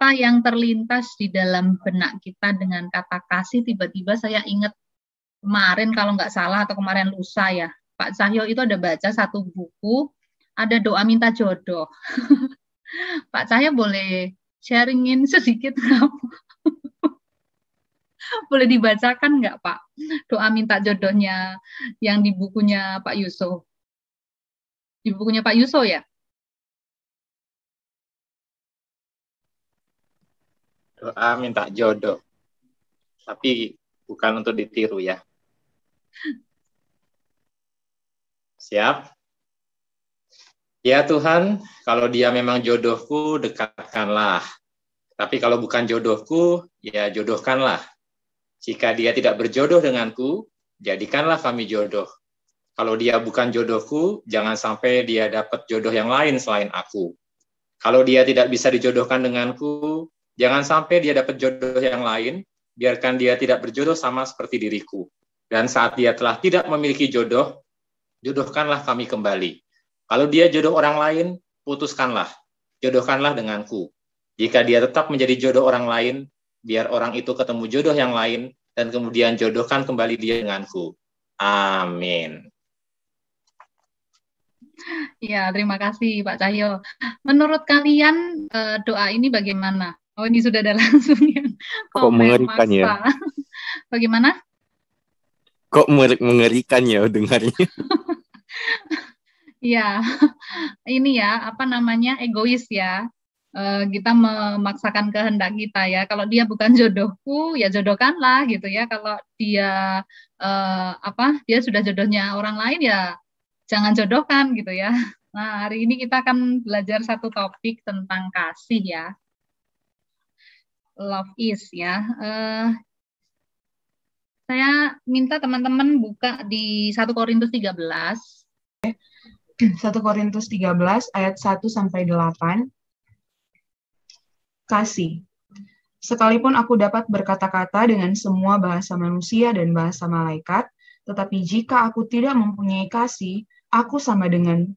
apa yang terlintas di dalam benak kita dengan kata kasih, tiba-tiba saya ingat kemarin kalau nggak salah atau kemarin lusa ya, Pak Cahyo itu ada baca satu buku, ada doa minta jodoh. Pak Cahyo boleh sharingin sedikit nggak? Boleh dibacakan nggak Pak? Doa minta jodohnya yang di bukunya Pak Yuso. Di bukunya Pak Yuso ya? Doa minta jodoh. Tapi bukan untuk ditiru ya. Siap? Ya Tuhan, kalau dia memang jodohku, dekatkanlah. Tapi kalau bukan jodohku, ya jodohkanlah. Jika dia tidak berjodoh denganku, jadikanlah kami jodoh. Kalau dia bukan jodohku, jangan sampai dia dapat jodoh yang lain selain aku. Kalau dia tidak bisa dijodohkan denganku, jangan sampai dia dapat jodoh yang lain, biarkan dia tidak berjodoh sama seperti diriku. Dan saat dia telah tidak memiliki jodoh, jodohkanlah kami kembali. Kalau dia jodoh orang lain, putuskanlah. Jodohkanlah denganku. Jika dia tetap menjadi jodoh orang lain, biar orang itu ketemu jodoh yang lain, dan kemudian jodohkan kembali dia denganku. Amin. Ya, terima kasih Pak Cahyo. Menurut kalian doa ini bagaimana? Oh, ini sudah ada langsung yang Kok komen mengerikan ya? maksa. Bagaimana? Kok mengerikan ya dengarnya? Ya, ini ya, apa namanya, egois ya. Kita memaksakan kehendak kita ya. Kalau dia bukan jodohku, ya jodohkanlah gitu ya. Kalau dia dia sudah jodohnya orang lain ya jangan jodohkan gitu ya. Nah, hari ini kita akan belajar satu topik tentang kasih ya. Love is ya. Saya minta teman-teman buka di 1 Korintus 13. 1 Korintus 13 ayat 1 sampai 8. Kasih. Sekalipun aku dapat berkata-kata dengan semua bahasa manusia dan bahasa malaikat, tetapi jika aku tidak mempunyai kasih, aku sama dengan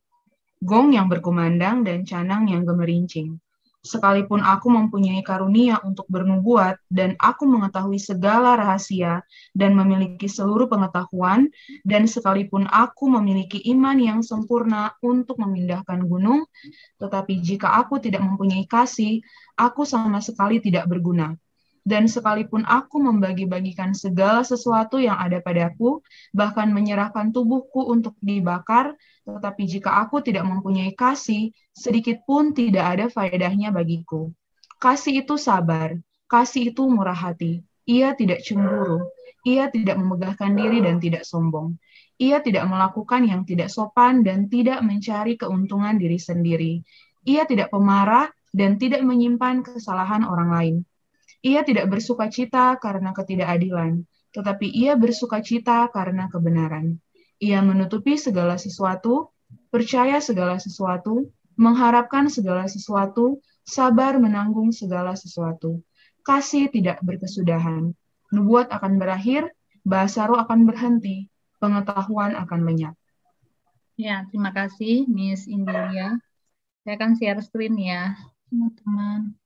gong yang berkumandang dan canang yang gemerincing. Sekalipun aku mempunyai karunia untuk bernubuat dan aku mengetahui segala rahasia dan memiliki seluruh pengetahuan, dan sekalipun aku memiliki iman yang sempurna untuk memindahkan gunung, tetapi jika aku tidak mempunyai kasih, aku sama sekali tidak berguna. Dan sekalipun aku membagi-bagikan segala sesuatu yang ada padaku, bahkan menyerahkan tubuhku untuk dibakar, tetapi jika aku tidak mempunyai kasih, sedikit pun tidak ada faedahnya bagiku. Kasih itu sabar, kasih itu murah hati. Ia tidak cemburu, ia tidak memegahkan diri dan tidak sombong. Ia tidak melakukan yang tidak sopan dan tidak mencari keuntungan diri sendiri. Ia tidak pemarah dan tidak menyimpan kesalahan orang lain. Ia tidak bersukacita karena ketidakadilan, tetapi ia bersukacita karena kebenaran. Ia menutupi segala sesuatu, percaya segala sesuatu, mengharapkan segala sesuatu, sabar menanggung segala sesuatu. Kasih tidak berkesudahan. Nubuat akan berakhir, bahasa roh akan berhenti, pengetahuan akan lenyap. Ya, terima kasih Miss Indilia. Saya akan share screen ya, teman-teman.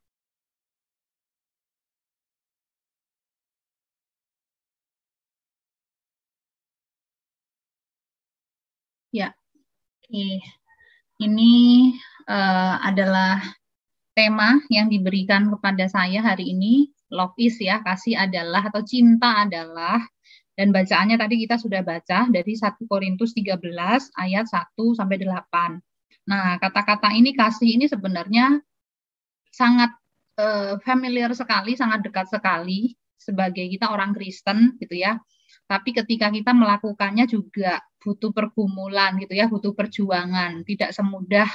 Ya, ini adalah tema yang diberikan kepada saya hari ini. Love is ya, kasih adalah atau cinta adalah. Dan bacaannya tadi kita sudah baca dari 1 Korintus 13 ayat 1 sampai 8. Nah, kata-kata ini kasih ini sebenarnya sangat familiar sekali, sangat dekat sekali sebagai kita orang Kristen gitu ya. Tapi ketika kita melakukannya juga butuh pergumulan gitu ya, butuh perjuangan, tidak semudah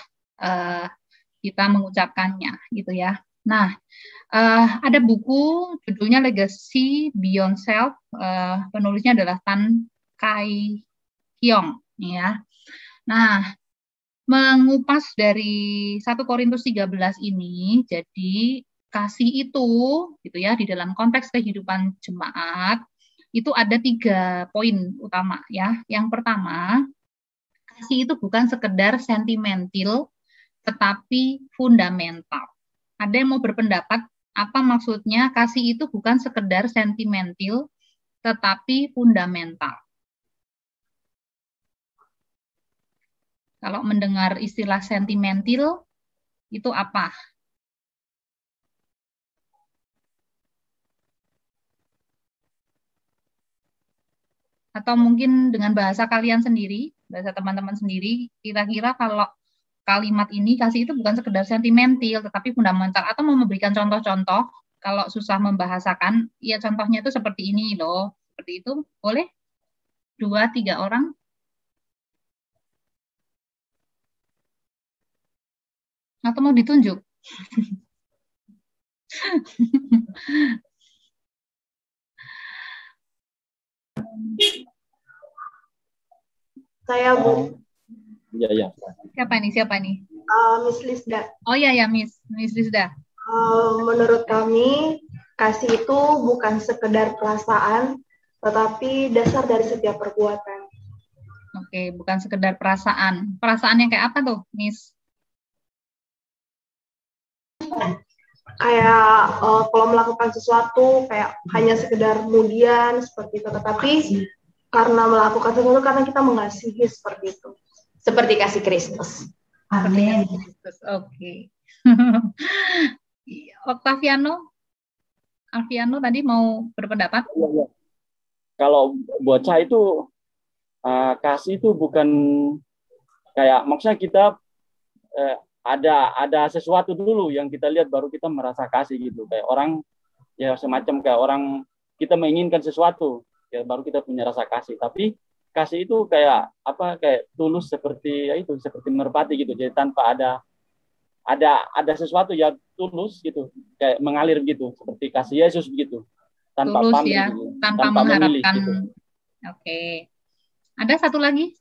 kita mengucapkannya gitu ya. Nah, ada buku judulnya Legacy Beyond Self, penulisnya adalah Tan Kai Kyong ya. Nah, mengupas dari 1 Korintus 13 ini, jadi kasih itu gitu ya di dalam konteks kehidupan jemaat itu ada 3 poin utama ya. Yang pertama, kasih itu bukan sekedar sentimental tetapi fundamental. Ada yang mau berpendapat Apa maksudnya? Kasih itu bukan sekedar sentimental, tetapi fundamental. Kalau mendengar istilah sentimental, itu apa? Atau mungkin dengan bahasa kalian sendiri, bahasa teman-teman sendiri, kira-kira kalau kalimat ini kasih itu bukan sekedar sentimental, tetapi fundamental, atau mau memberikan contoh-contoh, kalau susah membahasakan, ya contohnya itu seperti ini loh, seperti itu, boleh? 2-3 orang? Atau mau ditunjuk? Saya Bu. Ya. Siapa nih? Miss Lisda. Oh iya ya, Miss Lisda. Menurut kami, kasih itu bukan sekedar perasaan, tetapi dasar dari setiap perbuatan. Oke, bukan sekedar perasaan. Perasaan yang kayak apa tuh, Miss? Kayak kalau melakukan sesuatu kayak hanya sekedar kemudian seperti itu, tetapi karena melakukan sesuatu karena kita mengasihi seperti itu. Seperti kasih Kristus. Amin. Oke. Alfiano tadi mau berpendapat? Ya. Kalau buat saya itu kasih itu bukan kayak maksudnya kita ada sesuatu dulu yang kita lihat baru kita merasa kasih gitu, kayak orang ya semacam kayak orang kita menginginkan sesuatu ya baru kita punya rasa kasih. Tapi kasih itu kayak apa, kayak tulus seperti ya itu, seperti merpati gitu, jadi tanpa ada sesuatu ya tulus gitu, kayak mengalir gitu seperti kasih Yesus begitu, tanpa tulus pamrih ya, gitu, tanpa memilih mengharapkan gitu. Oke. Ada satu lagi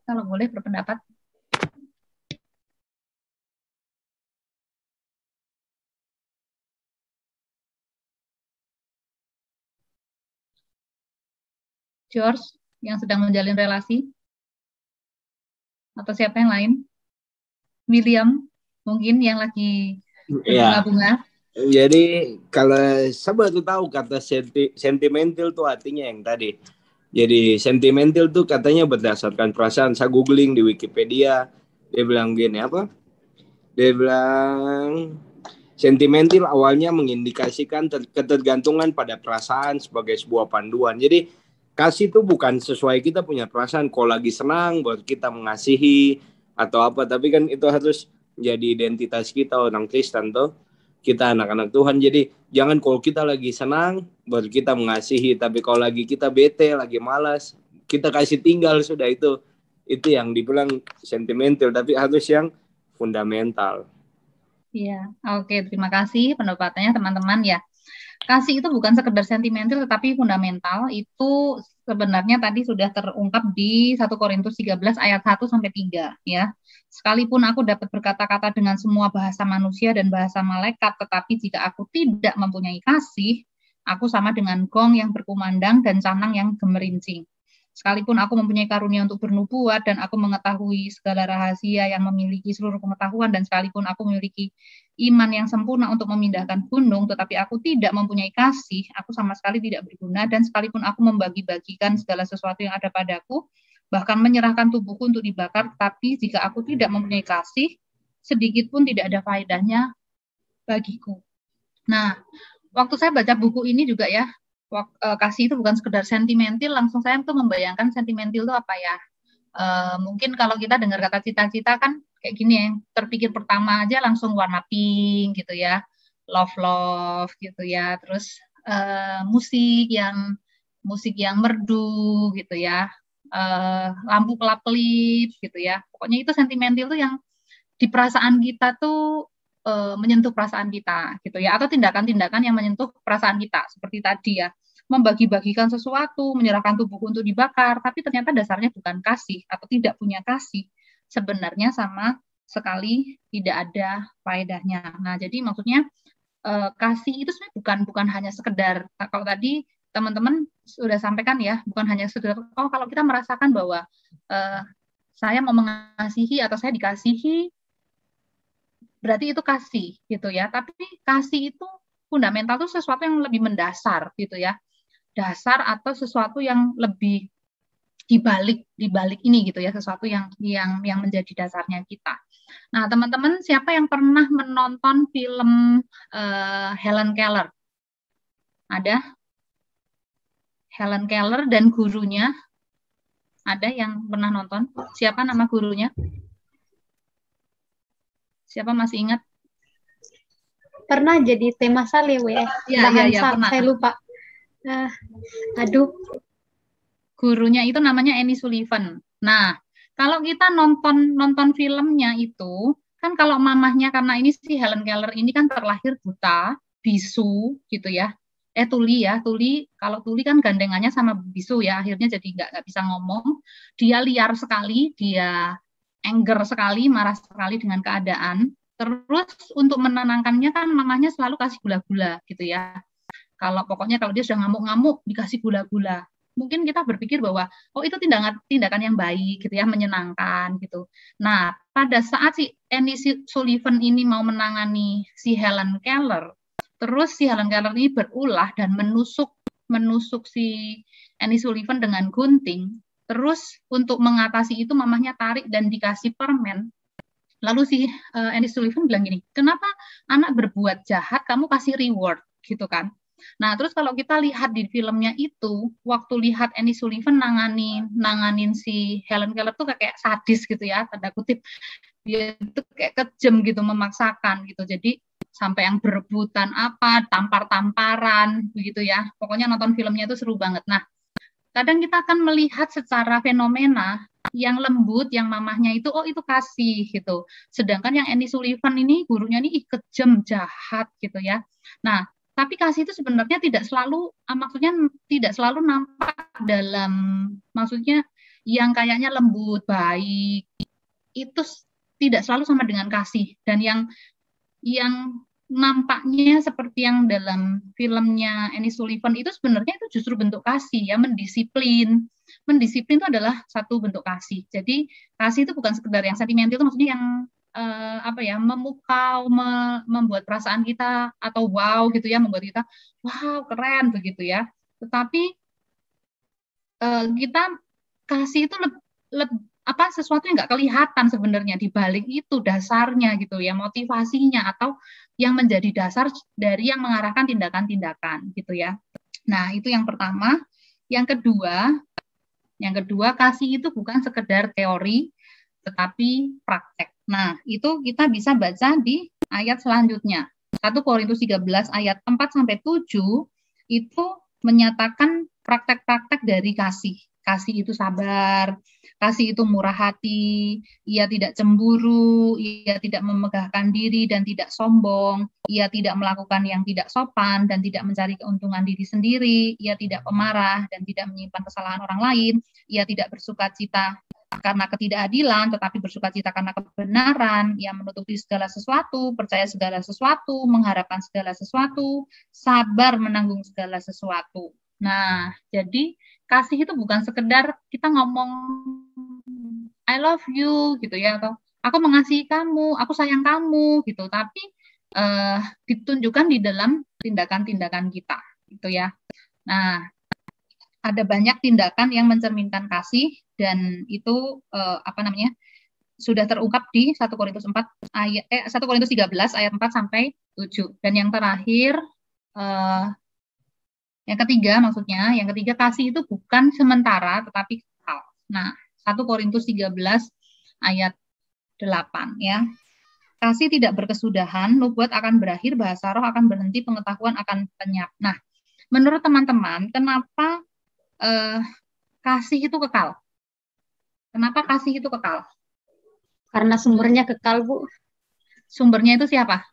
kalau boleh berpendapat. George yang sedang menjalin relasi, atau siapa yang lain? William mungkin yang lagi berbunga-bunga. Jadi kalau saya baru tahu kata sentimental itu artinya yang tadi. Jadi sentimental tuh katanya berdasarkan perasaan. Saya googling di Wikipedia, dia bilang gini apa? Dia bilang sentimental awalnya mengindikasikan ketergantungan pada perasaan sebagai sebuah panduan. Jadi kasih itu bukan sesuai kita punya perasaan. Kalau lagi senang buat kita mengasihi atau apa, tapi kan itu harus jadi identitas kita orang Kristen tuh. Kita anak-anak Tuhan, jadi jangan kalau kita lagi senang baru kita mengasihi, tapi kalau lagi kita bete, lagi malas, kita kasih tinggal sudah. Itu yang dibilang sentimental, tapi harus yang fundamental. Iya, oke, terima kasih pendapatnya teman-teman ya. Kasih itu bukan sekedar sentimental tetapi fundamental. Itu sebenarnya tadi sudah terungkap di 1 Korintus 13 ayat 1 sampai 3 ya. Sekalipun aku dapat berkata-kata dengan semua bahasa manusia dan bahasa malaikat, tetapi jika aku tidak mempunyai kasih, aku sama dengan gong yang berkumandang dan canang yang gemerincing. Sekalipun aku mempunyai karunia untuk bernubuat dan aku mengetahui segala rahasia yang memiliki seluruh pengetahuan, dan sekalipun aku memiliki iman yang sempurna untuk memindahkan gunung, tetapi aku tidak mempunyai kasih, aku sama sekali tidak berguna. Dan sekalipun aku membagi-bagikan segala sesuatu yang ada padaku, bahkan menyerahkan tubuhku untuk dibakar, tapi jika aku tidak mempunyai kasih, sedikit pun tidak ada faedahnya bagiku. Nah, waktu saya baca buku ini juga ya, kasih itu bukan sekedar sentimental, langsung saya tuh membayangkan sentimental itu apa ya. Mungkin kalau kita dengar kata cita-cita kan kayak gini ya, terpikir pertama aja langsung warna pink gitu ya, love gitu ya, terus musik yang merdu gitu ya, lampu kelap-kelip gitu ya, pokoknya itu sentimental tuh yang di perasaan kita tuh menyentuh perasaan kita gitu ya, atau tindakan-tindakan yang menyentuh perasaan kita seperti tadi ya, membagi-bagikan sesuatu, menyerahkan tubuh untuk dibakar, tapi ternyata dasarnya bukan kasih atau tidak punya kasih, sebenarnya sama sekali tidak ada faedahnya. Nah, jadi maksudnya kasih itu sebenarnya bukan hanya sekedar, kalau tadi teman-teman sudah sampaikan ya, bukan hanya sekedar kalau kita merasakan bahwa saya mau mengasihi atau saya dikasihi, berarti itu kasih gitu ya. Tapi kasih itu fundamental itu sesuatu yang lebih mendasar gitu ya. Dasar atau sesuatu yang lebih dibalik ini gitu ya, sesuatu yang menjadi dasarnya kita. Nah, teman-teman, siapa yang pernah menonton film Helen Keller? Ada? Helen Keller dan gurunya. Ada yang pernah nonton? Siapa nama gurunya? Siapa masih ingat? Pernah jadi tema saleh ya. Iya, pernah. Saya lupa. Aduh. Gurunya itu namanya Annie Sullivan. Nah, kalau kita nonton filmnya itu, kan kalau mamahnya, karena ini si Helen Keller ini kan terlahir buta, bisu gitu ya. Tuli ya, kalau Tuli kan gandengannya sama bisu ya, akhirnya jadi nggak bisa ngomong. Dia liar sekali, dia anger sekali, marah sekali dengan keadaan. Terus untuk menenangkannya kan mamahnya selalu kasih gula-gula gitu ya. Pokoknya kalau dia sudah ngamuk-ngamuk dikasih gula-gula. Mungkin kita berpikir bahwa itu tindakan yang baik gitu ya, menyenangkan gitu. Nah, pada saat si Annie Sullivan ini mau menangani si Helen Keller, terus si Helen Keller ini berulah dan menusuk si Annie Sullivan dengan gunting. Terus untuk mengatasi itu mamahnya tarik dan dikasih permen. Lalu si Annie Sullivan bilang gini, kenapa anak berbuat jahat kamu kasih reward gitu kan? Nah, terus kalau kita lihat di filmnya itu, waktu lihat Annie Sullivan nanganin si Helen Keller tuh kayak sadis gitu ya, tanda kutip. Dia itu kayak kejam gitu, memaksakan gitu. Jadi sampai yang berebutan tampar-tamparan begitu ya. Pokoknya nonton filmnya itu seru banget. Nah, kadang kita akan melihat secara fenomena yang lembut, yang mamahnya itu, itu kasih gitu. Sedangkan yang Annie Sullivan ini, gurunya ini kejam, jahat gitu ya. Nah, tapi kasih itu sebenarnya tidak selalu nampak dalam, maksudnya yang kayaknya lembut, baik, itu tidak selalu sama dengan kasih. Dan yang nampaknya seperti yang dalam filmnya Annie Sullivan itu sebenarnya itu justru bentuk kasih ya, mendisiplin. Mendisiplin itu adalah satu bentuk kasih. Jadi kasih itu bukan sekedar yang sentimental, itu maksudnya yang memukau, membuat perasaan kita atau wow gitu ya, membuat kita wow keren begitu ya. Tetapi kita kasih itu sesuatu yang nggak kelihatan sebenarnya di balik itu dasarnya gitu ya, motivasinya atau yang menjadi dasar dari yang mengarahkan tindakan-tindakan gitu ya. Nah, itu yang pertama. Yang kedua kasih itu bukan sekedar teori tetapi praktek. Nah, itu kita bisa baca di ayat selanjutnya. 1 Korintus 13 ayat 4-7 itu menyatakan praktek-praktek dari kasih. Kasih itu sabar, kasih itu murah hati, ia tidak cemburu, ia tidak memegahkan diri dan tidak sombong, ia tidak melakukan yang tidak sopan dan tidak mencari keuntungan diri sendiri, ia tidak pemarah dan tidak menyimpan kesalahan orang lain, ia tidak bersukacita karena ketidakadilan, tetapi bersukacita karena kebenaran, ia menutupi segala sesuatu, percaya segala sesuatu, mengharapkan segala sesuatu, sabar menanggung segala sesuatu. Nah, jadi kasih itu bukan sekedar kita ngomong I love you gitu ya, atau aku mengasihi kamu, aku sayang kamu gitu, tapi ditunjukkan di dalam tindakan-tindakan kita gitu ya. Nah, ada banyak tindakan yang mencerminkan kasih dan itu sudah terungkap di 1 Korintus 1 Korintus 13 ayat 4-7. Dan yang terakhir yang ketiga kasih itu bukan sementara tetapi kekal. Nah, 1 Korintus 13 ayat 8 ya. Kasih tidak berkesudahan, nubuat akan berakhir, bahasa roh akan berhenti, pengetahuan akan lenyap. Nah, menurut teman-teman, kenapa kasih itu kekal? Kenapa kasih itu kekal? Karena sumbernya kekal, Bu. Sumbernya itu siapa?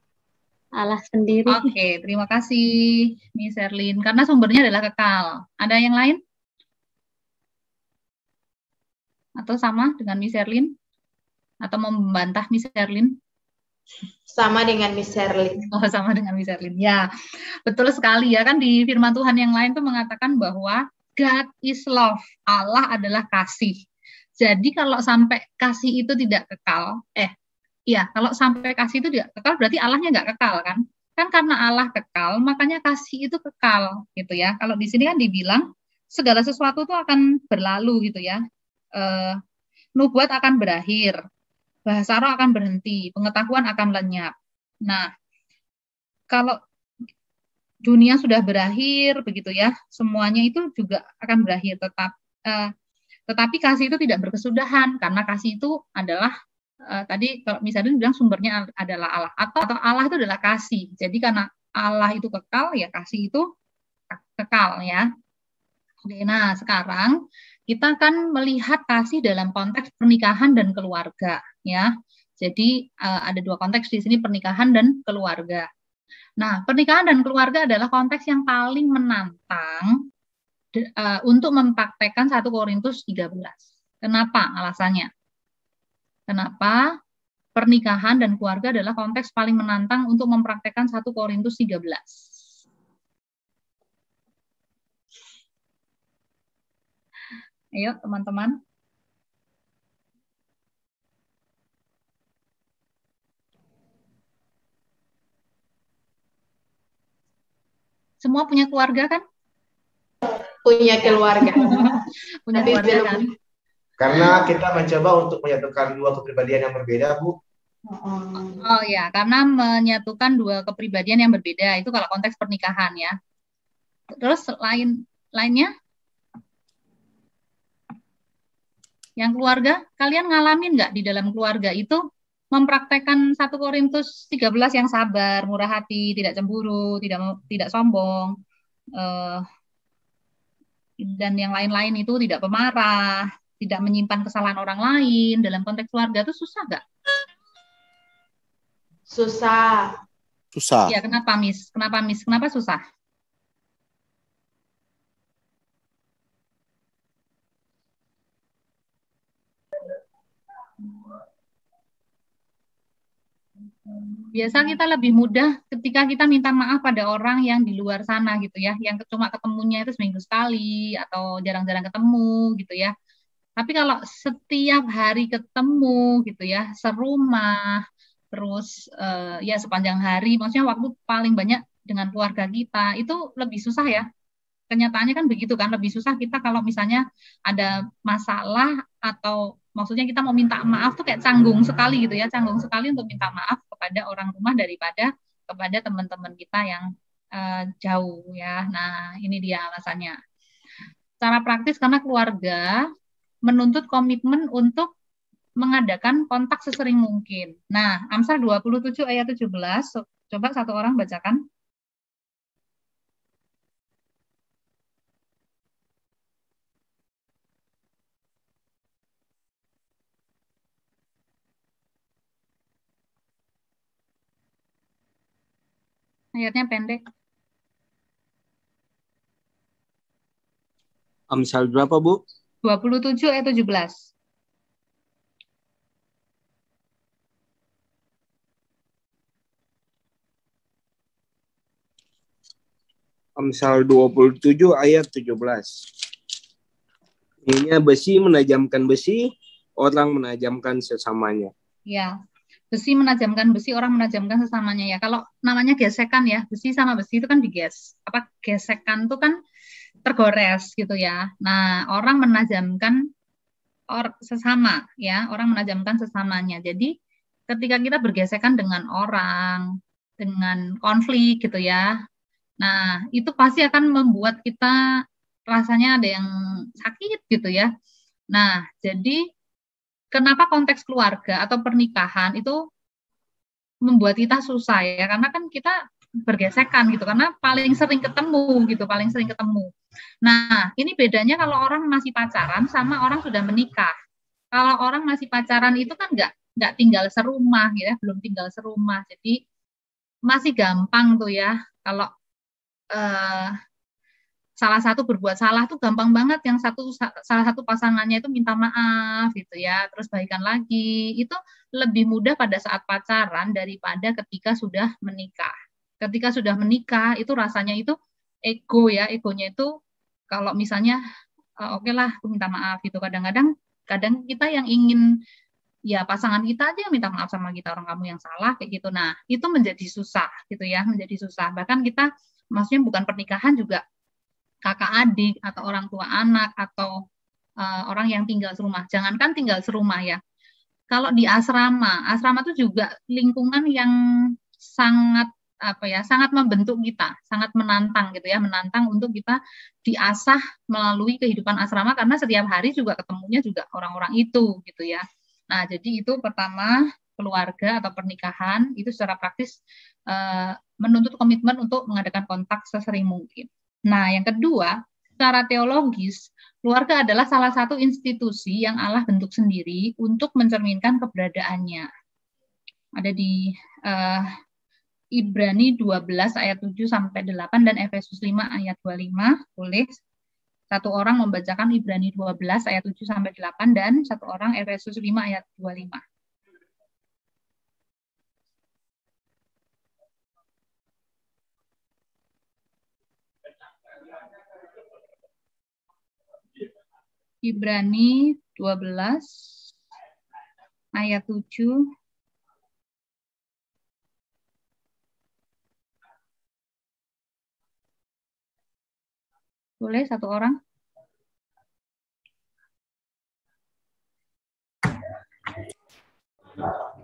Allah sendiri. Oke, terima kasih Miss Erlin. Karena sumbernya adalah kekal. Ada yang lain? Atau sama dengan Miss Erlin? Atau membantah Miss Erlin? Sama dengan Miss Erlin. Oh, sama dengan Miss Erlin. Ya, betul sekali ya, kan di firman Tuhan yang lain tuh mengatakan bahwa God is love. Allah adalah kasih. Jadi kalau sampai kasih itu tidak kekal, kalau sampai kasih itu tidak kekal berarti Allahnya nggak kekal kan? Kan karena Allah kekal, makanya kasih itu kekal gitu ya. Kalau di sini kan dibilang segala sesuatu itu akan berlalu gitu ya. Nubuat akan berakhir, bahasa roh akan berhenti, pengetahuan akan lenyap. Nah, kalau dunia sudah berakhir begitu ya, semuanya itu juga akan berakhir. Tetapi kasih itu tidak berkesudahan, karena kasih itu adalah tadi kalau misalnya bilang sumbernya adalah Allah, atau Allah itu adalah kasih. Jadi karena Allah itu kekal, ya kasih itu kekal ya. Oke, nah sekarang kita akan melihat kasih dalam konteks pernikahan dan keluarga ya. Jadi ada dua konteks di sini, pernikahan dan keluarga. Nah, pernikahan dan keluarga adalah konteks yang paling menantang untuk mempraktekkan 1 Korintus 13. Kenapa alasannya? Kenapa pernikahan dan keluarga adalah konteks paling menantang untuk mempraktekkan 1 Korintus 13? Ayo teman-teman. Semua punya keluarga kan? Punya keluarga. Punya Tapi keluarga belum. kan? Karena kita mencoba untuk menyatukan dua kepribadian yang berbeda, Bu. Oh ya, karena menyatukan dua kepribadian yang berbeda itu kalau konteks pernikahan ya. Terus lainnya? Yang keluarga, kalian ngalamin nggak di dalam keluarga itu mempraktekkan 1 Korintus 13 yang sabar, murah hati, tidak cemburu, tidak sombong, dan yang lain-lain itu tidak pemarah, tidak menyimpan kesalahan orang lain. Dalam konteks keluarga itu susah nggak? Susah. Susah. Ya, kenapa, Miss? Kenapa susah? Biasa kita lebih mudah ketika kita minta maaf pada orang yang di luar sana gitu ya, yang cuma ketemunya itu seminggu sekali atau jarang-jarang ketemu gitu ya. Tapi kalau setiap hari ketemu gitu ya, serumah, terus ya sepanjang hari, maksudnya waktu paling banyak dengan keluarga kita, itu lebih susah ya. Kenyataannya kan begitu kan, lebih susah kita kalau misalnya ada masalah atau maksudnya kita mau minta maaf tuh kayak canggung sekali gitu ya, canggung sekali untuk minta maaf kepada orang rumah daripada kepada teman-teman kita yang jauh ya. Nah, ini dia alasannya. Secara praktis karena keluarga menuntut komitmen untuk mengadakan kontak sesering mungkin. Nah, Amsal 27 ayat 17, coba satu orang bacakan. Ayatnya pendek. Amsal berapa, Bu? 27 ayat 17. Amsal 27 ayat 17. Ininya besi menajamkan besi, orang menajamkan sesamanya. Ya, besi menajamkan besi, orang menajamkan sesamanya ya. Kalau namanya gesekan ya, besi sama besi itu kan gesekan itu kan tergores gitu ya. Nah, orang menajamkan sesama ya, orang menajamkan sesamanya. Jadi ketika kita bergesekan dengan orang, dengan konflik gitu ya, nah itu pasti akan membuat kita rasanya ada yang sakit gitu ya. Nah, jadi kenapa konteks keluarga atau pernikahan itu membuat kita susah ya, karena kan kita bergesekan gitu, karena paling sering ketemu. Nah, ini bedanya kalau orang masih pacaran sama orang sudah menikah. Kalau orang masih pacaran itu kan nggak tinggal serumah ya, belum tinggal serumah, jadi masih gampang tuh ya. Kalau salah satu berbuat salah tuh gampang banget, yang salah satu pasangannya itu minta maaf gitu ya, terus baikan lagi. Itu lebih mudah pada saat pacaran daripada ketika sudah menikah. Ketika sudah menikah itu rasanya itu egonya itu kalau misalnya oke lah aku minta maaf gitu, kadang kita yang ingin ya pasangan kita aja yang minta maaf sama kita, orang kamu yang salah kayak gitu. Nah, itu menjadi susah gitu ya, menjadi susah. Bahkan kita maksudnya bukan pernikahan juga kakak adik atau orang tua anak atau orang yang tinggal serumah. Jangankan tinggal serumah ya. Kalau di asrama itu juga lingkungan yang sangat sangat membentuk kita, sangat menantang gitu ya, menantang untuk kita diasah melalui kehidupan asrama karena setiap hari juga ketemunya juga orang-orang itu gitu ya. Nah, jadi itu pertama, keluarga atau pernikahan itu secara praktis menuntut komitmen untuk mengadakan kontak sesering mungkin. Nah, yang kedua, secara teologis, keluarga adalah salah satu institusi yang Allah bentuk sendiri untuk mencerminkan keberadaannya. Ada di Ibrani 12 ayat 7 sampai 8 dan Efesus 5 ayat 25. Boleh satu orang membacakan Ibrani 12 ayat 7 sampai 8 dan satu orang Efesus 5 ayat 25. Ibrani 12 ayat 7 boleh satu orang?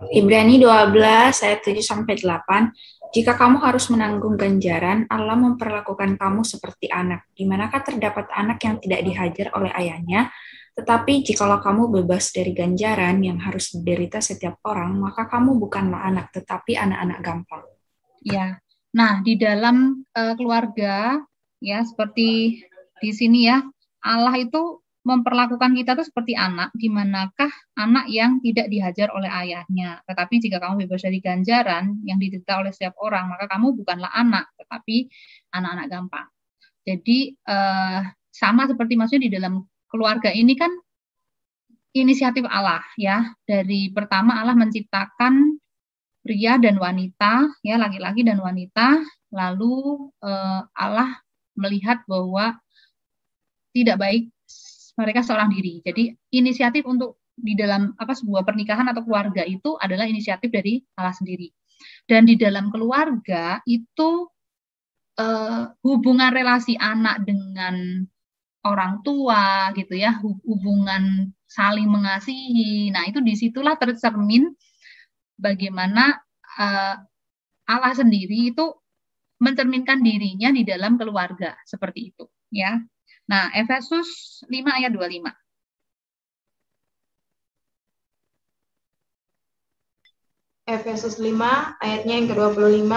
Ibrani 12 ayat 7 sampai 8. Jika kamu harus menanggung ganjaran, Allah memperlakukan kamu seperti anak. Di manakah terdapat anak yang tidak dihajar oleh ayahnya? Tetapi jikalau kamu bebas dari ganjaran yang harus diderita setiap orang, maka kamu bukanlah anak, tetapi anak-anak gampang. Ya. Nah, di dalam keluarga ya seperti di sini ya, Allah itu memperlakukan kita tuh seperti anak, di manakah anak yang tidak dihajar oleh ayahnya. Tetapi jika kamu bebas dari ganjaran yang diderita oleh setiap orang, maka kamu bukanlah anak, tetapi anak-anak gampang. Jadi sama seperti maksudnya di dalam keluarga ini kan inisiatif Allah ya. Dari pertama Allah menciptakan pria dan wanita, ya laki-laki dan wanita, lalu Allah melihat bahwa tidak baik mereka seorang diri. Jadi inisiatif untuk di dalam sebuah pernikahan atau keluarga itu adalah inisiatif dari Allah sendiri. Dan di dalam keluarga itu hubungan relasi anak dengan orang tua gitu ya, hubungan saling mengasihi. Nah, itu disitulah tercermin bagaimana Allah sendiri itu mencerminkan dirinya di dalam keluarga seperti itu ya. Nah, Efesus 5 ayat 25. Efesus 5 ayatnya yang ke-25.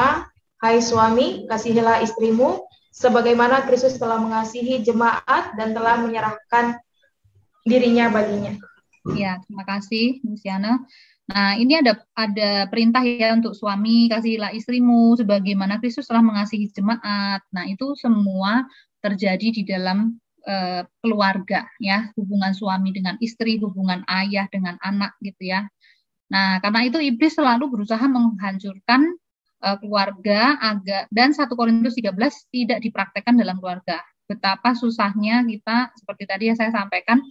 Hai suami, kasihilah istrimu sebagaimana Kristus telah mengasihi jemaat dan telah menyerahkan dirinya baginya. Ya, terima kasih Luciana. Nah, ini ada perintah ya untuk suami, kasihilah istrimu sebagaimana Kristus telah mengasihi jemaat. Nah, itu semua terjadi di dalam keluarga ya, hubungan suami dengan istri, hubungan ayah dengan anak gitu ya. Nah, karena itu iblis selalu berusaha menghancurkan keluarga dan 1 Korintus 13 tidak dipraktekkan dalam keluarga. Betapa susahnya kita, seperti tadi yang saya sampaikan,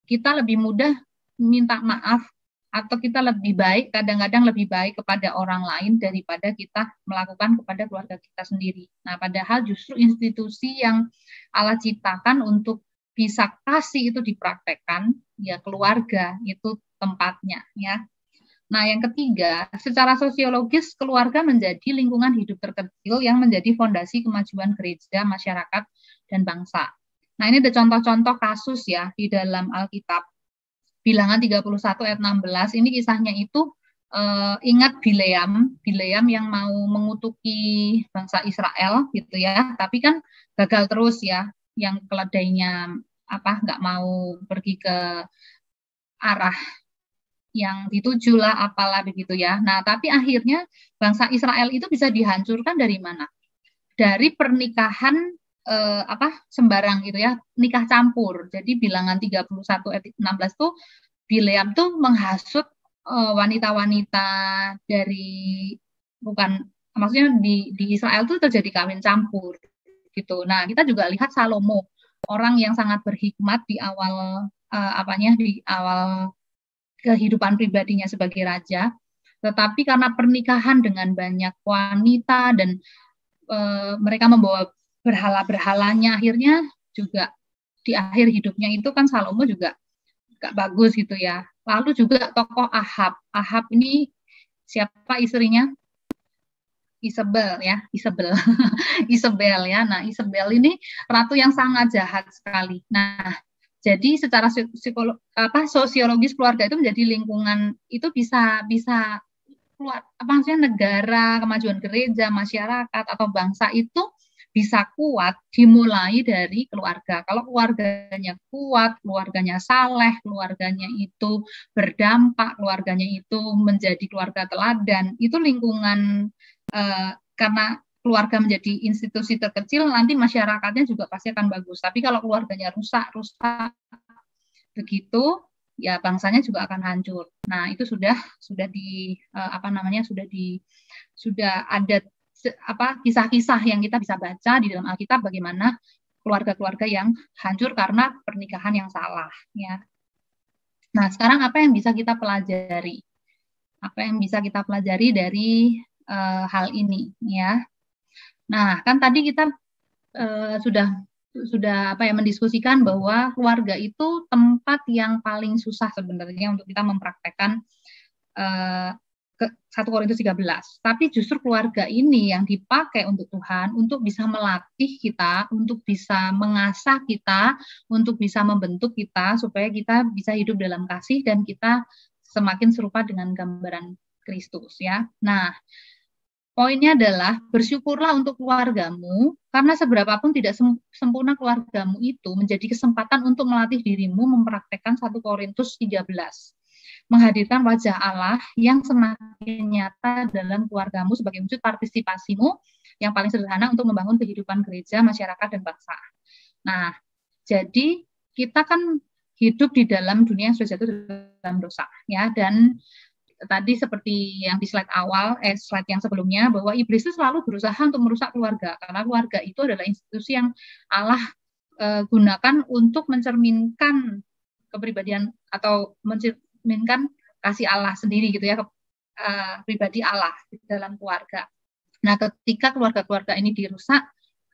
kita lebih mudah minta maaf atau kita lebih baik, kadang-kadang lebih baik kepada orang lain daripada kita melakukan kepada keluarga kita sendiri. Nah, padahal justru institusi yang Allah ciptakan untuk bisa kasih itu dipraktekkan, ya keluarga itu tempatnya ya. Nah, yang ketiga, secara sosiologis keluarga menjadi lingkungan hidup terkecil yang menjadi fondasi kemajuan gereja, masyarakat, dan bangsa. Nah, ini ada contoh-contoh kasus ya di dalam Alkitab. Bilangan 31 ayat 16, ini kisahnya itu ingat Bileam yang mau mengutuki bangsa Israel gitu ya, tapi kan gagal terus ya, yang keledainya nggak mau pergi ke arah yang dituju lah apalah begitu ya. Nah, tapi akhirnya bangsa Israel itu bisa dihancurkan dari mana? Dari pernikahan sembarang gitu ya, nikah campur. Jadi bilangan 31 ayat 16 tuh Bileam tuh menghasut wanita-wanita dari maksudnya di Israel tuh terjadi kawin campur gitu. Nah, kita juga lihat Salomo, orang yang sangat berhikmat di awal di awal kehidupan pribadinya sebagai raja, tetapi karena pernikahan dengan banyak wanita dan mereka membawa berhala-berhalanya, akhirnya juga di akhir hidupnya itu kan Salomo juga gak bagus gitu ya. Lalu juga tokoh Ahab. Ahab ini siapa istrinya? Isabel ya, Isabel. Isabel ya. Nah, Isabel ini ratu yang sangat jahat sekali. Nah, jadi secara sosiologis keluarga itu menjadi lingkungan itu bisa keluar maksudnya negara, kemajuan gereja, masyarakat atau bangsa itu bisa kuat dimulai dari keluarga. Kalau keluarganya kuat, keluarganya saleh, keluarganya itu berdampak, keluarganya itu menjadi keluarga teladan, itu lingkungan karena keluarga menjadi institusi terkecil, nanti masyarakatnya juga pasti akan bagus. Tapi kalau keluarganya rusak begitu, ya bangsanya juga akan hancur. Nah, itu sudah ada kisah-kisah yang kita bisa baca di dalam Alkitab bagaimana keluarga-keluarga yang hancur karena pernikahan yang salah, ya. Nah, sekarang apa yang bisa kita pelajari? Apa yang bisa kita pelajari dari hal ini, ya? Nah, kan tadi kita sudah mendiskusikan bahwa keluarga itu tempat yang paling susah sebenarnya untuk kita mempraktekkan 1 Korintus 13. Tapi justru keluarga ini yang dipakai untuk Tuhan untuk bisa melatih kita, untuk bisa mengasah kita, untuk bisa membentuk kita supaya kita bisa hidup dalam kasih dan kita semakin serupa dengan gambaran Kristus, ya. Nah, poinnya adalah bersyukurlah untuk keluargamu, karena seberapapun tidak sempurna keluargamu itu menjadi kesempatan untuk melatih dirimu mempraktekkan 1 Korintus 13. Menghadirkan wajah Allah yang semakin nyata dalam keluargamu sebagai wujud partisipasimu yang paling sederhana untuk membangun kehidupan gereja, masyarakat, dan bangsa. Nah, jadi kita kan hidup di dalam dunia yang sudah jatuh dalam dosa, ya, dan tadi seperti yang di slide yang sebelumnya, bahwa iblis itu selalu berusaha untuk merusak keluarga, karena keluarga itu adalah institusi yang Allah gunakan untuk mencerminkan kepribadian atau mencerminkan kasih Allah sendiri gitu ya, pribadi Allah di dalam keluarga. Nah, ketika keluarga-keluarga ini dirusak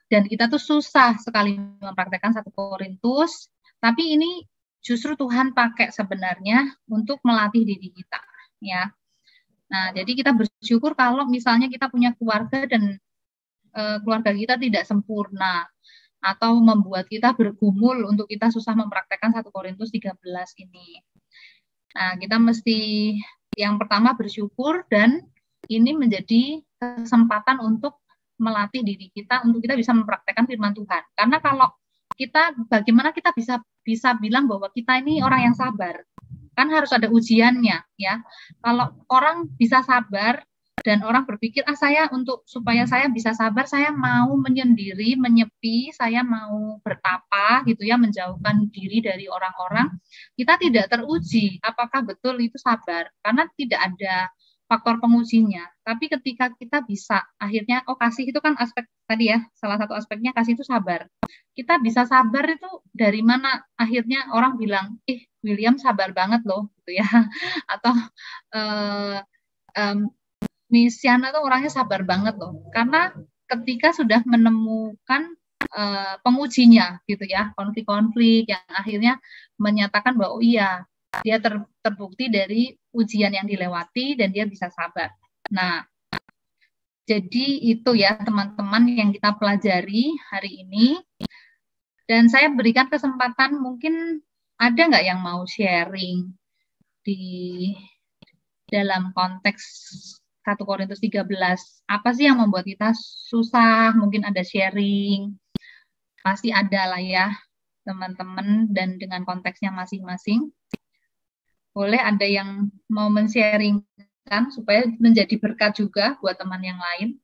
dan kita tuh susah sekali mempraktekkan 1 Korintus, tapi ini justru Tuhan pakai sebenarnya untuk melatih diri kita, ya. Nah, jadi kita bersyukur kalau misalnya kita punya keluarga dan keluarga kita tidak sempurna atau membuat kita bergumul untuk kita susah mempraktekkan 1 Korintus 13 ini. Nah, kita mesti yang pertama bersyukur, dan ini menjadi kesempatan untuk melatih diri kita untuk kita bisa mempraktekkan firman Tuhan. Karena kalau bagaimana kita bisa bilang bahwa kita ini orang yang sabar? Kan harus ada ujiannya, ya. Kalau orang bisa sabar dan orang berpikir, supaya saya bisa sabar, saya mau menyendiri, menyepi, saya mau bertapa gitu ya, menjauhkan diri dari orang-orang. Kita tidak teruji apakah betul itu sabar, karena tidak ada faktor pengujinya. Tapi ketika kita bisa akhirnya, kasih itu kan aspek tadi ya, salah satu aspeknya kasih itu sabar. Kita bisa sabar itu dari mana? Akhirnya orang bilang, William sabar banget loh, gitu ya. Atau Miss Yana tuh orangnya sabar banget loh. Karena ketika sudah menemukan pengujinya, gitu ya, konflik-konflik yang akhirnya menyatakan bahwa iya, dia terbukti dari ujian yang dilewati dan dia bisa sabar. Nah, jadi itu ya teman-teman yang kita pelajari hari ini. Dan saya berikan kesempatan, mungkin ada nggak yang mau sharing di dalam konteks 1 Korintus 13? Apa sih yang membuat kita susah? Mungkin ada sharing. Pasti ada lah ya teman-teman, dan dengan konteksnya masing-masing. Boleh ada yang mau men-sharingkan supaya menjadi berkat juga buat teman yang lain.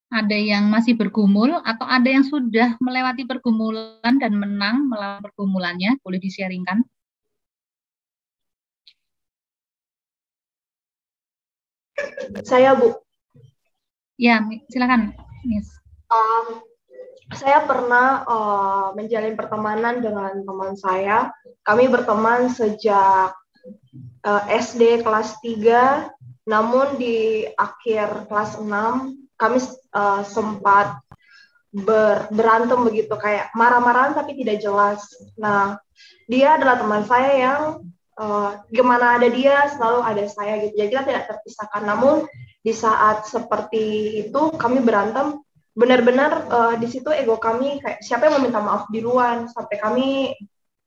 Ada yang masih bergumul atau ada yang sudah melewati pergumulan dan menang melawan pergumulannya, boleh di-sharingkan. Saya, Bu. Ya, silakan, Miss. Saya pernah menjalin pertemanan dengan teman saya. Kami berteman sejak SD kelas 3, namun di akhir kelas 6 kami sempat berantem begitu, kayak marah-marahan tapi tidak jelas. Nah, dia adalah teman saya yang gimana ada dia selalu ada saya gitu. Jadi kita tidak terpisahkan. Namun di saat seperti itu kami berantem, benar-benar di situ ego kami kayak siapa yang meminta maaf duluan, sampai kami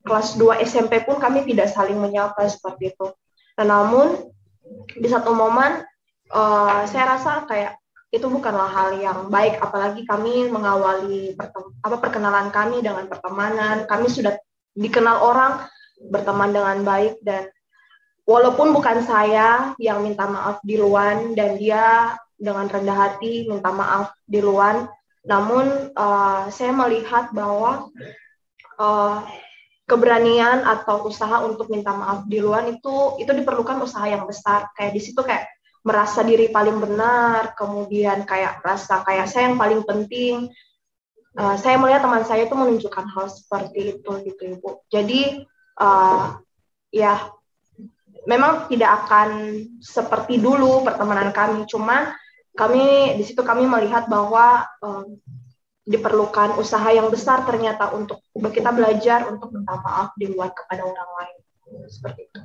kelas 2 SMP pun kami tidak saling menyapa seperti itu. Nah, namun di satu momen saya rasa kayak itu bukanlah hal yang baik, apalagi kami mengawali perkenalan kami dengan pertemanan. Kami sudah dikenal orang, berteman dengan baik, dan walaupun bukan saya yang minta maaf duluan dan dia dengan rendah hati minta maaf duluan, namun saya melihat bahwa keberanian atau usaha untuk minta maaf duluan itu diperlukan usaha yang besar. Kayak di situ kayak merasa diri paling benar, kemudian kayak rasa kayak saya yang paling penting. Saya melihat teman saya itu menunjukkan hal seperti itu gitu, Ibu. Jadi ya memang tidak akan seperti dulu pertemanan kami, cuman kami di situ kami melihat bahwa diperlukan usaha yang besar ternyata untuk kita belajar untuk minta maaf di luar kepada orang lain, seperti itu.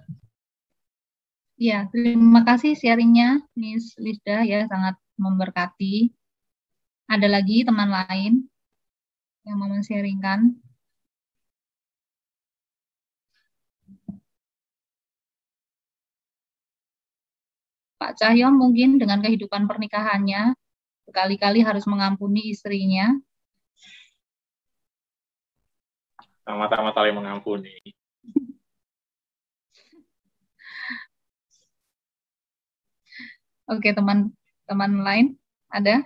Ya, terima kasih sharingnya Miss Lisda ya, sangat memberkati. Ada lagi teman lain yang mau men-sharingkan? Pak Cahyo mungkin dengan kehidupan pernikahannya berkali-kali harus mengampuni istrinya. Sama-sama saling mengampuni. Oke, teman-teman lain ada?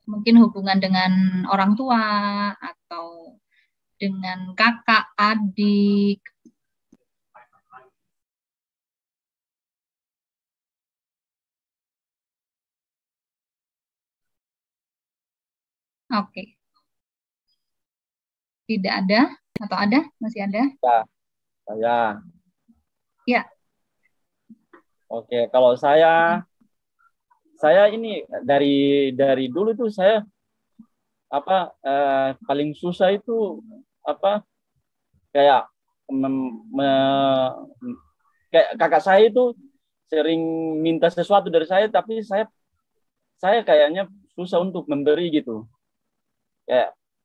Mungkin hubungan dengan orang tua atau dengan kakak, adik. Oke. Tidak ada atau ada? Masih ada? Saya. Ya. Oke, kalau saya ini dari dulu tuh saya paling susah itu kayak kayak kakak saya itu sering minta sesuatu dari saya, tapi saya kayaknya susah untuk memberi gitu.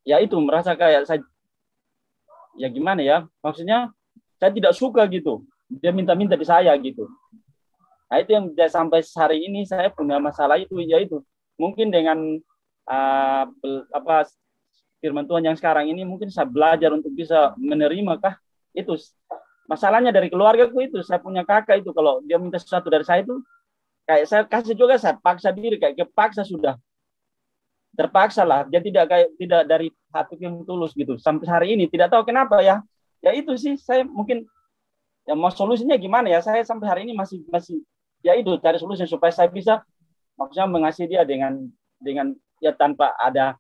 Ya itu merasa kayak saya ya gimana ya, maksudnya saya tidak suka gitu dia minta-minta di saya gitu. Nah itu yang sampai hari ini saya punya masalah itu, yaitu mungkin dengan firman Tuhan yang sekarang ini mungkin saya belajar untuk bisa menerima kah itu. Masalahnya dari keluargaku itu, saya punya kakak itu kalau dia minta sesuatu dari saya itu kayak saya kasih juga, saya paksa diri, kayak kepaksa, sudah terpaksa lah. Dia tidak dari hati yang tulus gitu. Sampai hari ini tidak tahu kenapa ya. Ya itu sih, saya mungkin ya mau solusinya gimana ya, saya sampai hari ini masih ya itu cari solusi supaya saya bisa maksudnya mengasihi dia dengan ya tanpa ada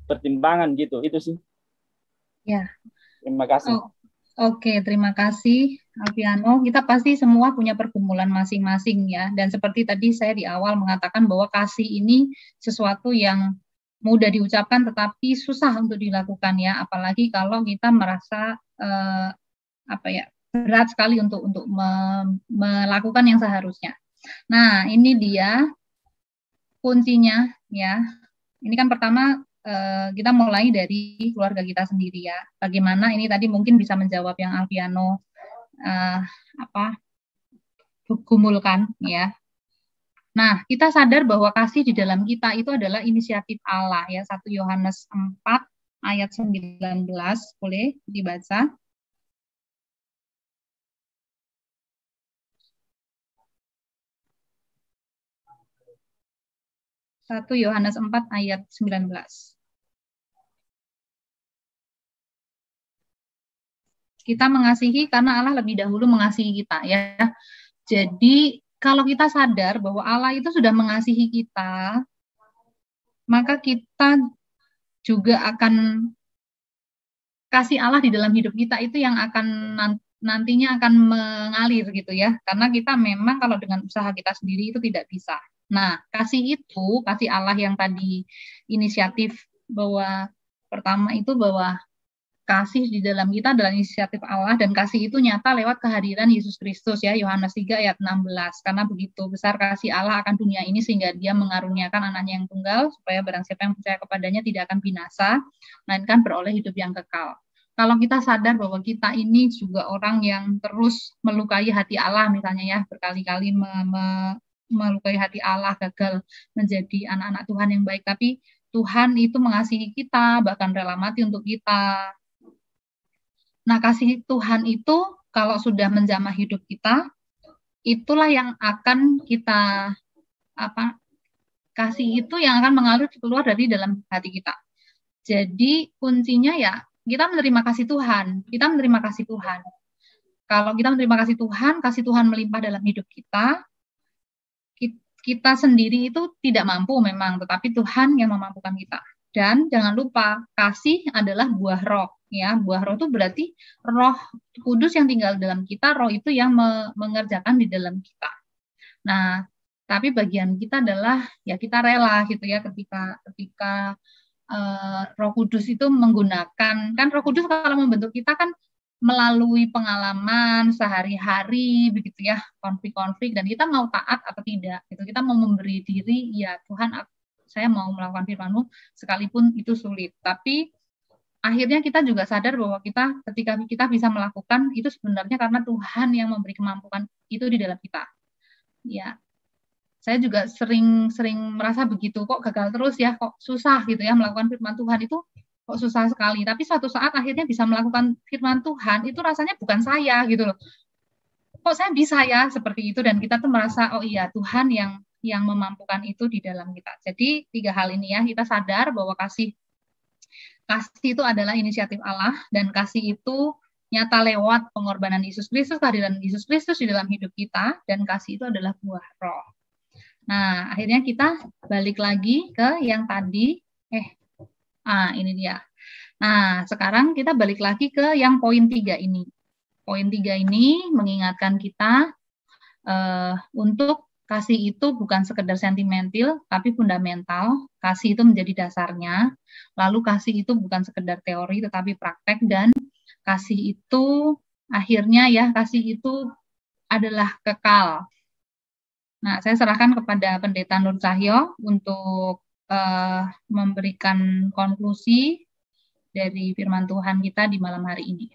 pertimbangan gitu. Itu sih. Ya. Terima kasih. Oke, terima kasih Alfiano. Kita pasti semua punya pergumulan masing-masing ya. Dan seperti tadi saya di awal mengatakan bahwa kasih ini sesuatu yang mudah diucapkan tetapi susah untuk dilakukan ya. Apalagi kalau kita merasa berat sekali untuk melakukan yang seharusnya. Nah, ini dia kuncinya ya. Ini kan pertama kita mulai dari keluarga kita sendiri ya. Bagaimana ini tadi mungkin bisa menjawab yang Alfiano gumulkan ya. Nah, kita sadar bahwa kasih di dalam kita itu adalah inisiatif Allah ya. 1 Yohanes 4 ayat 19 boleh dibaca. 1 Yohanes 4 ayat 19. Kita mengasihi karena Allah lebih dahulu mengasihi kita ya. Jadi kalau kita sadar bahwa Allah itu sudah mengasihi kita, maka kita juga akan kasih Allah di dalam hidup kita itu yang akan nantinya akan mengalir gitu ya. Karena kita memang kalau dengan usaha kita sendiri itu tidak bisa. Nah, kasih Allah yang tadi inisiatif bahwa pertama itu bahwa kasih di dalam kita adalah inisiatif Allah, dan kasih itu nyata lewat kehadiran Yesus Kristus ya, Yohanes 3 ayat 16. Karena begitu besar kasih Allah akan dunia ini sehingga Dia mengaruniakan anaknya yang tunggal supaya barang siapa yang percaya kepadanya tidak akan binasa, melainkan beroleh hidup yang kekal. Kalau kita sadar bahwa kita ini juga orang yang terus melukai hati Allah misalnya ya, berkali-kali melukai hati Allah, gagal menjadi anak-anak Tuhan yang baik, tapi Tuhan itu mengasihi kita, bahkan rela mati untuk kita. Nah, kasih Tuhan itu kalau sudah menjamah hidup kita, itulah yang akan kita kasih itu yang akan mengalir keluar dari dalam hati kita. Jadi kuncinya ya kita menerima kasih Tuhan. Kita menerima kasih Tuhan. Kalau kita menerima kasih Tuhan melimpah dalam hidup kita, kita sendiri itu tidak mampu memang, tetapi Tuhan yang memampukan kita. Dan jangan lupa, kasih adalah buah roh. Ya, buah roh itu berarti Roh Kudus yang tinggal dalam kita, roh itu yang mengerjakan di dalam kita. Nah, tapi bagian kita adalah ya kita rela gitu ya ketika Roh Kudus itu menggunakan, kan Roh Kudus kalau membentuk kita kan melalui pengalaman sehari-hari begitu ya, konflik-konflik, dan kita mau taat atau tidak gitu. Kita mau memberi diri, ya Tuhan saya mau melakukan firman-Mu sekalipun itu sulit. Tapi akhirnya kita juga sadar bahwa ketika kita bisa melakukan itu sebenarnya karena Tuhan yang memberi kemampuan itu di dalam kita. Ya, saya juga sering merasa begitu, kok gagal terus ya, kok susah gitu ya melakukan firman Tuhan itu, kok susah sekali. Tapi suatu saat akhirnya bisa melakukan firman Tuhan itu rasanya bukan saya gitu loh. Kok saya bisa ya seperti itu, dan kita tuh merasa oh iya Tuhan yang memampukan itu di dalam kita. Jadi 3 hal ini ya, kita sadar bahwa kasih itu adalah inisiatif Allah, dan kasih itu nyata lewat pengorbanan Yesus Kristus, kehadiran Yesus Kristus di dalam hidup kita, dan kasih itu adalah buah roh. Nah, akhirnya kita balik lagi ke yang tadi, ini dia. Nah, sekarang kita balik lagi ke yang poin 3 ini. Poin 3 ini mengingatkan kita untuk kasih itu bukan sekedar sentimental, tapi fundamental. Kasih itu menjadi dasarnya. Lalu kasih itu bukan sekedar teori, tetapi praktek. Dan kasih itu akhirnya ya, kasih itu adalah kekal. Nah, saya serahkan kepada Pendeta Nur Cahyo untuk memberikan konklusi dari firman Tuhan kita di malam hari ini.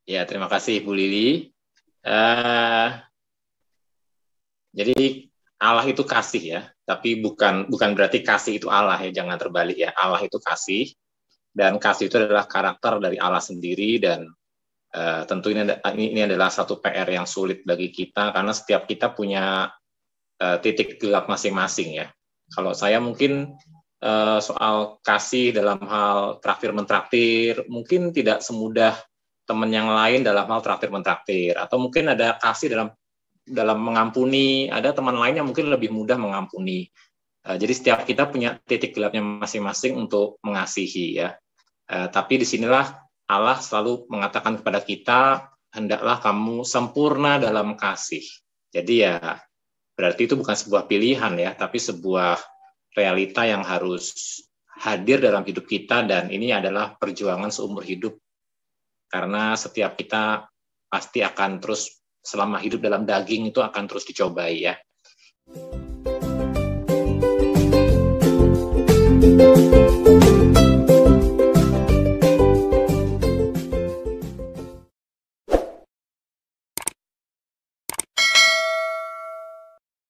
Ya, terima kasih Bu Lili. Jadi Allah itu kasih ya, tapi bukan berarti kasih itu Allah ya, jangan terbalik ya. Allah itu kasih, dan kasih itu adalah karakter dari Allah sendiri, dan tentu ini adalah satu PR yang sulit bagi kita karena setiap kita punya titik gelap masing-masing ya. Kalau saya mungkin soal kasih dalam hal traktir-mentraktir mungkin tidak semudah teman yang lain dalam hal traktir-mentraktir, atau mungkin ada kasih dalam mengampuni, ada teman lain yang mungkin lebih mudah mengampuni. Jadi setiap kita punya titik gelapnya masing-masing untuk mengasihi ya. Tapi disinilah Allah selalu mengatakan kepada kita, hendaklah kamu sempurna dalam kasih. Jadi ya berarti itu bukan sebuah pilihan ya, tapi sebuah realita yang harus hadir dalam hidup kita, dan ini adalah perjuangan seumur hidup. Karena setiap kita pasti akan terus, selama hidup dalam daging itu akan terus dicobai ya.